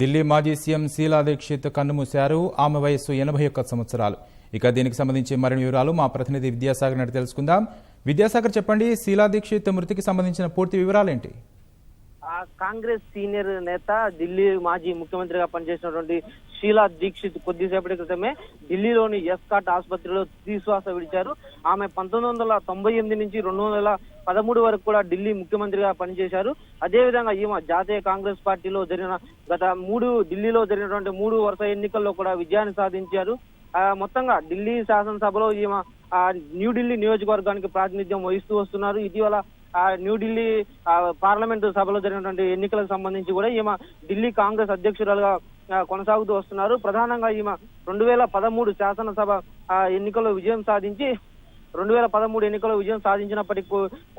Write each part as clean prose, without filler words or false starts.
ఢిల్లీ మాజీ సీఎం షీలా దీక్షిత్ కన్నుమూశారు. ఆమె వయస్సు 81 సంవత్సరాలు. ఇక దీనికి సంబంధించి మరిన్ని వివరాలు మా ప్రతినిధి విద్యాసాగర్ నాటి తెలుసుకుందాం. విద్యాసాగర్, చెప్పండి, షీలా దీక్షిత్ మృతికి సంబంధించిన పూర్తి వివరాలేంటి? కాంగ్రెస్ సీనియర్ నేత, ఢిల్లీ మాజీ ముఖ్యమంత్రిగా పనిచేసినటువంటి షీలా దీక్షిత్ కొద్దిసేపటి క్రితమే ఢిల్లీలోని ఎస్కాట్ ఆసుపత్రిలో తుదిశ్వాస విడిచారు. ఆమె 1998 నుంచి 2013 వరకు కూడా ఢిల్లీ ముఖ్యమంత్రిగా పనిచేశారు. అదేవిధంగా ఈమె జాతీయ కాంగ్రెస్ పార్టీలో జరిగిన ఢిల్లీలో జరిగినటువంటి 3 వరుస ఎన్నికల్లో కూడా విజయాన్ని సాధించారు. మొత్తంగా ఢిల్లీ శాసనసభలో ఈమె న్యూఢిల్లీ నియోజకవర్గానికి ప్రాతినిధ్యం వహిస్తూ వస్తున్నారు. ఇటీవల న్యూఢిల్లీ పార్లమెంటు సభలో జరిగినటువంటి ఎన్నికలకు సంబంధించి కూడా ఈమె ఢిల్లీ కాంగ్రెస్ అధ్యక్షురాలుగా కొనసాగుతూ వస్తున్నారు. ప్రధానంగా ఈమె 2013 శాసనసభ ఎన్నికల్లో విజయం సాధించి 2013 ఎన్నికల్లో విజయం సాధించినప్పటికీ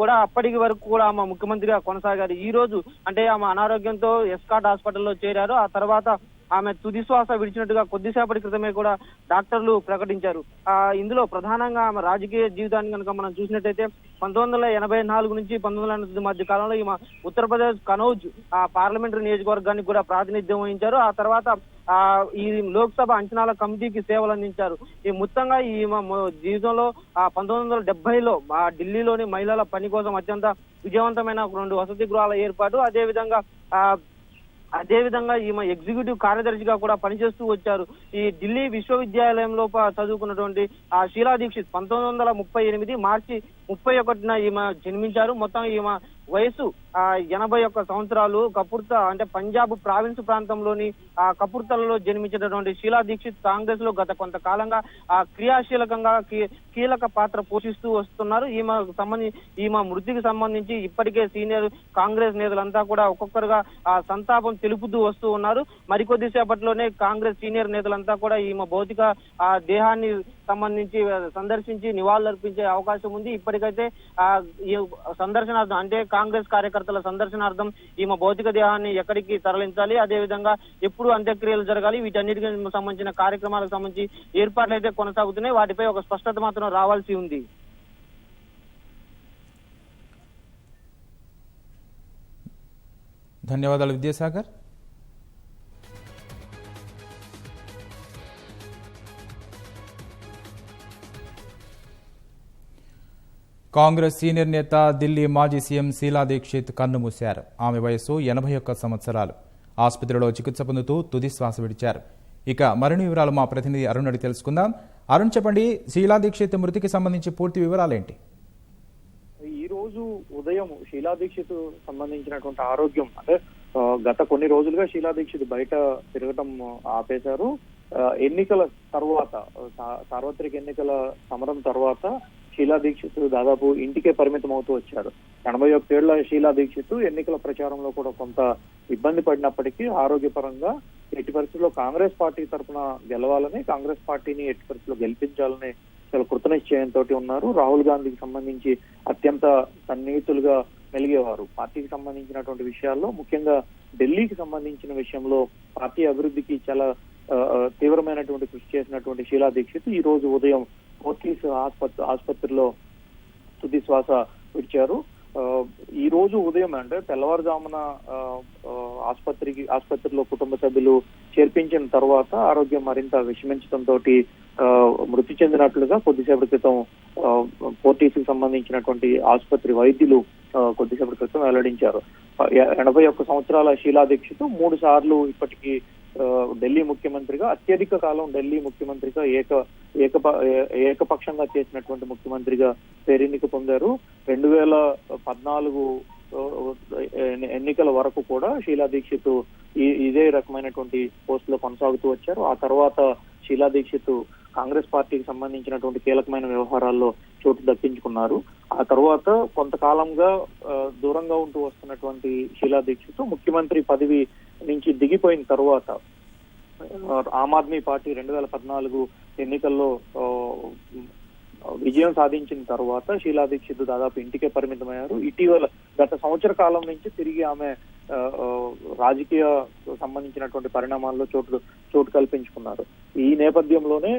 కూడా అప్పటికి వరకు కూడా ఆమె ముఖ్యమంత్రిగా కొనసాగారు. ఈ రోజు అంటే ఆమె అనారోగ్యంతో ఎస్కాట్ హాస్పిటల్లో చేరారు. ఆ తర్వాత ఆమె తుదిశ్వాస విడిచినట్టుగా కొద్దిసేపటి క్రితమే కూడా డాక్టర్లు ప్రకటించారు. ఇందులో ప్రధానంగా ఆమె రాజకీయ జీవితాన్ని కనుక మనం చూసినట్టయితే 1984 నుంచి 1990 మధ్య కాలంలో ఈమె ఉత్తరప్రదేశ్ కనౌజ్ పార్లమెంటరీ నియోజకవర్గానికి కూడా ప్రాతినిధ్యం వహించారు. ఆ తర్వాత ఈ లోక్సభ అంచనాల కమిటీకి సేవలు అందించారు. ఈ మొత్తంగా ఈమె జీవితంలో 1970లో ఢిల్లీలోని మహిళల పని కోసం అత్యంత విజయవంతమైన 2 వసతి గృహాల ఏర్పాటు, అదేవిధంగా ఈమె ఎగ్జిక్యూటివ్ కార్యదర్శిగా కూడా పనిచేస్తూ వచ్చారు. ఈ ఢిల్లీ విశ్వవిద్యాలయంలో చదువుకున్నటువంటి షీలా దీక్షిత్ 1938 మార్చి 31న ఈమె జన్మించారు. మొత్తం ఈమె వయసు 81 సంవత్సరాలు. కపుర్తా అంటే పంజాబ్ ప్రావిన్స్ ప్రాంతంలోని కపుర్తలలో జన్మించినటువంటి షీలా దీక్షిత్ కాంగ్రెస్ లో గత కొంతకాలంగా క్రియాశీలకంగా కీలక పాత్ర పోషిస్తూ వస్తున్నారు. ఈమె మృతికి సంబంధించి ఇప్పటికే సీనియర్ కాంగ్రెస్ నేతలంతా కూడా ఒక్కొక్కరుగా సంతాపం తెలుపుతూ వస్తూ ఉన్నారు. మరికొద్ది సేపట్లోనే కాంగ్రెస్ సీనియర్ నేతలంతా కూడా ఈమె భౌతిక దేహాన్ని సంబంధించి సందర్శించి నివాళులర్పించే అవకాశం ఉంది. ఇప్పటికైతే ఈ సందర్శనార్థం అంటే కాంగ్రెస్ కార్యకర్తల సందర్శనార్థం ఈమె భౌతిక దేహాన్ని ఎక్కడికి తరలించాలి, అదేవిధంగా ఎప్పుడు అంత్యక్రియలు జరగాలి, వీటన్నిటికి సంబంధించిన కార్యక్రమాలకు సంబంధించి ఏర్పాట్లు అయితే కొనసాగుతున్నాయి. వాటిపై ఒక స్పష్టత మాత్రం రావాల్సి ఉంది. ధన్యవాదాలు విద్యాసాగర్. కాంగ్రెస్ సీనియర్ నేత, ఢిల్లీ మాజీ సీఎం షీలా దీక్షిత్ కన్నుమూశారు. ఆమె వయస్సు 81 సంవత్సరాలు. ఆసుపత్రిలో చికిత్స పొందుతూ తుది శ్వాస విడిచారు. ఇక మరిన్ని వివరాలు మా ప్రతినిధి అరుణ్ అడిగి తెలుసుకుందాం. అరుణ్, చెప్పండి, షీలా దీక్షిత్ మృతికి సంబంధించి పూర్తి వివరాలేంటి? ఈ రోజు ఉదయం షీలా దీక్షిత్ సంబంధించినటువంటి ఆరోగ్యం అంటే గత కొన్ని రోజులుగా షీలా దీక్షిత్ బయట తిరగటం ఆపేశారు. ఎన్నికల తర్వాత, సార్వత్రిక ఎన్నికల సమరం తర్వాత షీలా దీక్షిత్ దాదాపు ఇంటికే పరిమితం అవుతూ వచ్చారు. 81 ఏళ్ల షీలా దీక్షిత్ ఎన్నికల ప్రచారంలో కూడా కొంత ఇబ్బంది పడినప్పటికీ ఆరోగ్యపరంగా ఎట్టి పరిస్థితుల్లో కాంగ్రెస్ పార్టీ తరఫున గెలవాలని, కాంగ్రెస్ పార్టీని ఎట్టి పరిస్థితుల్లో గెలిపించాలని చాలా కృతనిశ్చయంతో ఉన్నారు. రాహుల్ గాంధీకి సంబంధించి అత్యంత సన్నిహితులుగా మెలిగేవారు. పార్టీకి సంబంధించినటువంటి విషయాల్లో, ముఖ్యంగా ఢిల్లీకి సంబంధించిన విషయంలో పార్టీ అభివృద్ధికి చాలా తీవ్రమైనటువంటి కృషి చేసినటువంటి షీలా దీక్షిత్ ఈ రోజు ఉదయం ఫోర్టీస్ ఆసుపత్రిలో తుది శ్వాస విడిచారు. ఈ రోజు ఉదయం అంటే తెల్లవారుజామున ఆసుపత్రిలో కుటుంబ సభ్యులు చేర్పించిన తర్వాత ఆరోగ్యం మరింత విషమించడంతో మృతి చెందినట్లుగా కొద్దిసేపటి క్రితం ఫోర్టీస్ కి సంబంధించినటువంటి ఆసుపత్రి వైద్యులు కొద్దిసేపటి క్రితం వెల్లడించారు. 81 సంవత్సరాల షీలా దీక్షిత్ 3 సార్లు ఇప్పటికీ ఢిల్లీ ముఖ్యమంత్రిగా, అత్యధిక కాలం ఢిల్లీ ముఖ్యమంత్రిగా ఏకపక్షంగా చేసినటువంటి ముఖ్యమంత్రిగా పేరెన్నిక పొందారు. 2014 ఎన్నికల వరకు కూడా షీలా దీక్షిత్ ఇదే రకమైనటువంటి పోస్ట్ లో కొనసాగుతూ వచ్చారు. ఆ తర్వాత షీలా దీక్షిత్ కాంగ్రెస్ పార్టీకి సంబంధించినటువంటి కీలకమైన వ్యవహారాల్లో చోటు దక్కించుకున్నారు. ఆ తర్వాత కొంతకాలంగా దూరంగా ఉంటూ వస్తున్నటువంటి షీలా దీక్షిత్ ముఖ్యమంత్రి పదవి నుంచి దిగిపోయిన తర్వాత ఆమ్ ఆద్మీ పార్టీ 2014 ఎన్నికల్లో విజయం సాధించిన తర్వాత షీలా దీక్షిత్ దాదాపు ఇంటికే పరిమితమయ్యారు. ఇటీవల గత సంవత్సర కాలం నుంచి తిరిగి ఆమె రాజకీయ సంబంధించినటువంటి పరిణామాల్లో చోటు కల్పించుకున్నారు. ఈ నేపథ్యంలోనే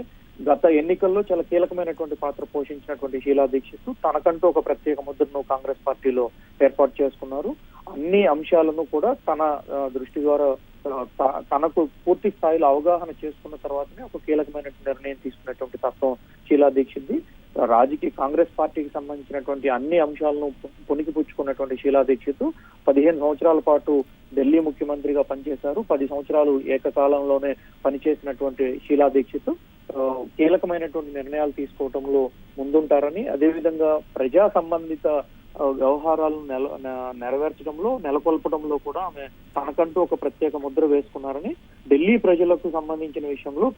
గత ఎన్నికల్లో చాలా కీలకమైనటువంటి పాత్ర పోషించినటువంటి షీలా దీక్షిత్ తనకంటూ ఒక ప్రత్యేక ముద్రను కాంగ్రెస్ పార్టీలో ఏర్పాటు చేసుకున్నారు. అన్ని అంశాలను కూడా తన దృష్టి ద్వారా తనకు పూర్తి స్థాయిలో అవగాహన చేసుకున్న తర్వాతనే ఒక కీలకమైన నిర్ణయం తీసుకున్నటువంటి తత్వం షీలా దీక్షిత్ది. కాంగ్రెస్ పార్టీకి సంబంధించినటువంటి అన్ని అంశాలను పుణికిపుచ్చుకున్నటువంటి షీలా దీక్షిత్ 15 సంవత్సరాల పాటు ఢిల్లీ ముఖ్యమంత్రిగా పనిచేశారు. 10 సంవత్సరాలు ఏకకాలంలోనే పనిచేసినటువంటి షీలా దీక్షిత్ కీలకమైనటువంటి నిర్ణయాలు తీసుకోవడంలో ముందుంటారని, అదేవిధంగా ప్రజా సంబంధిత వ్యవహారాలను నెరవేర్చడంలో నెలకొల్పడంలో కూడా ఆమె తనకంటూ ఒక ప్రత్యేక ముద్ర వేసుకున్నారని, ఢిల్లీ ప్రజలకు సంబంధించిన విషయంలో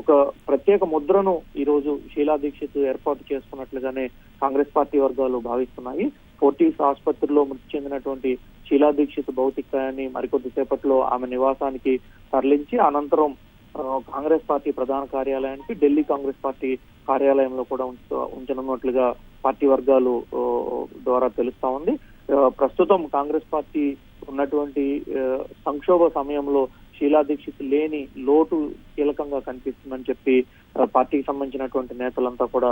ఒక ప్రత్యేక ముద్రను ఈ రోజు షీలా దీక్షిత్ ఏర్పాటు చేసుకున్నట్లుగానే కాంగ్రెస్ పార్టీ వర్గాలు భావిస్తున్నాయి. ఫోర్టీస్ ఆసుపత్రిలో మృతి చెందినటువంటి షీలా దీక్షిత్ భౌతికాయాన్ని మరికొద్దిసేపట్లో ఆమె నివాసానికి తరలించి అనంతరం కాంగ్రెస్ పార్టీ ప్రధాన కార్యాలయానికి ఢిల్లీ కాంగ్రెస్ పార్టీ కార్యాలయంలో కూడా ఉంచనున్నట్లుగా పార్టీ వర్గాలు ద్వారా తెలుస్తా ఉంది. ప్రస్తుతం కాంగ్రెస్ పార్టీ ఉన్నటువంటి సంక్షోభ సమయంలో షీలా దీక్షిత్ లేని లోటు కీలకంగా కనిపిస్తుందని చెప్పి పార్టీకి సంబంధించినటువంటి నేతలంతా కూడా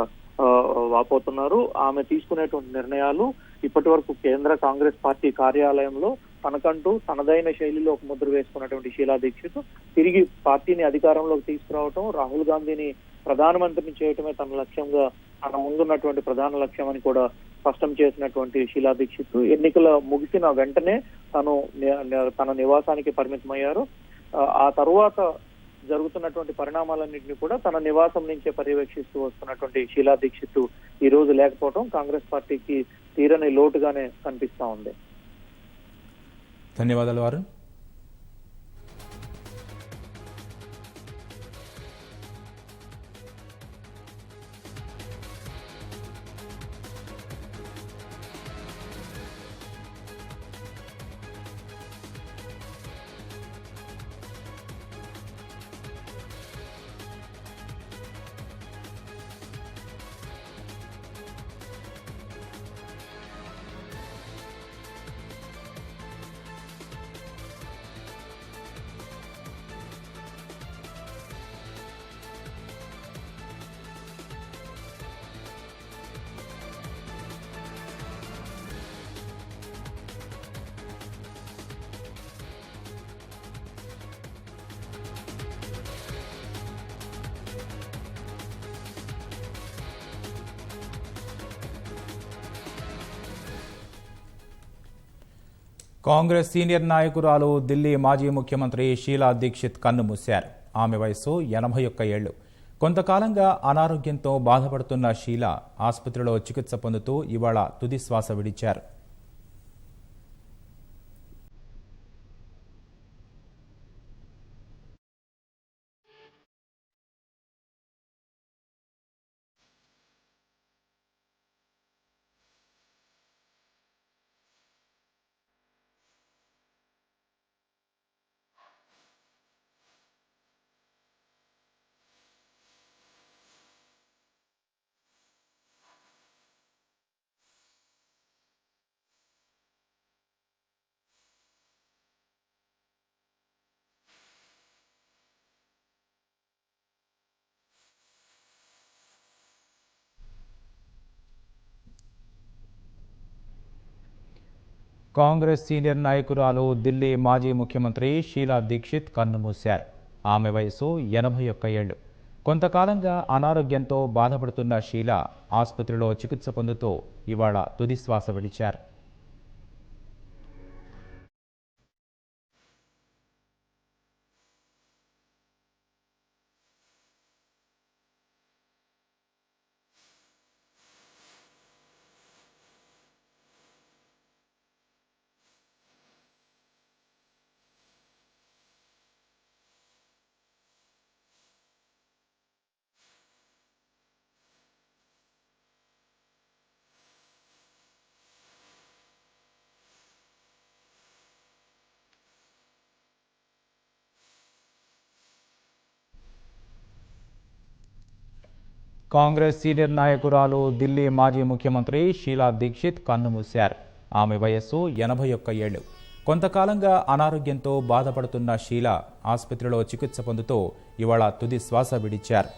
వాపోతున్నారు. ఆమె తీసుకునేటువంటి నిర్ణయాలు ఇప్పటి వరకు కేంద్ర కాంగ్రెస్ పార్టీ కార్యాలయంలో తనకంటూ తనదైన శైలిలో ఒక ముద్ర వేసుకున్నటువంటి షీలా దీక్షిత్ తిరిగి పార్టీని అధికారంలోకి తీసుకురావటం, రాహుల్ గాంధీని ప్రధానమంత్రిని చేయటమే తన లక్ష్యంగా, తన ముందున్నటువంటి ప్రధాన లక్ష్యం అని కూడా స్పష్టం చేసినటువంటి షీలా దీక్షిత్ ఎన్నికల ముగిసిన వెంటనే తన నివాసానికి పరిమితమయ్యారు. ఆ తరువాత జరుగుతున్నటువంటి పరిణామాలన్నింటినీ కూడా తన నివాసం నుంచే పర్యవేక్షిస్తూ వస్తున్నటువంటి షీలా దీక్షిత్ ఈ రోజు లేకపోవడం కాంగ్రెస్ పార్టీకి తీరని లోటుగానే కనిపిస్తా ఉంది. ధన్యవాదాలు వారు. కాంగ్రెస్ సీనియర్ నాయకురాలు ఢిల్లీ మాజీ ముఖ్యమంత్రి షీలా దీక్షిత్ కన్నుమూశారు. ఆమె వయసు 81 ఏళ్లు. కొంతకాలంగా అనారోగ్యంతో బాధపడుతున్న షీలా ఆసుపత్రిలో చికిత్స పొందుతూ ఇవాళ తుది శ్వాస విడిచారు. కాంగ్రెస్ సీనియర్ నాయకురాలు ఢిల్లీ మాజీ ముఖ్యమంత్రి షీలా దీక్షిత్ కన్నుమూశారు. ఆమె వయసు 81 ఏళ్లు. కొంతకాలంగా అనారోగ్యంతో బాధపడుతున్న షీలా ఆసుపత్రిలో చికిత్స పొందుతూ ఇవాళ తుది శ్వాస విడిచారు. కాంగ్రెస్ సీనియర్ నాయకురాలు ఢిల్లీ మాజీ ముఖ్యమంత్రి షీలా దీక్షిత్ కన్నుమూశారు. ఆమె వయస్సు 81 ఏళ్లు. కొంతకాలంగా అనారోగ్యంతో బాధపడుతున్న షీలా ఆసుపత్రిలో చికిత్స పొందుతూ ఇవాళ తుది శ్వాస విడిచారు.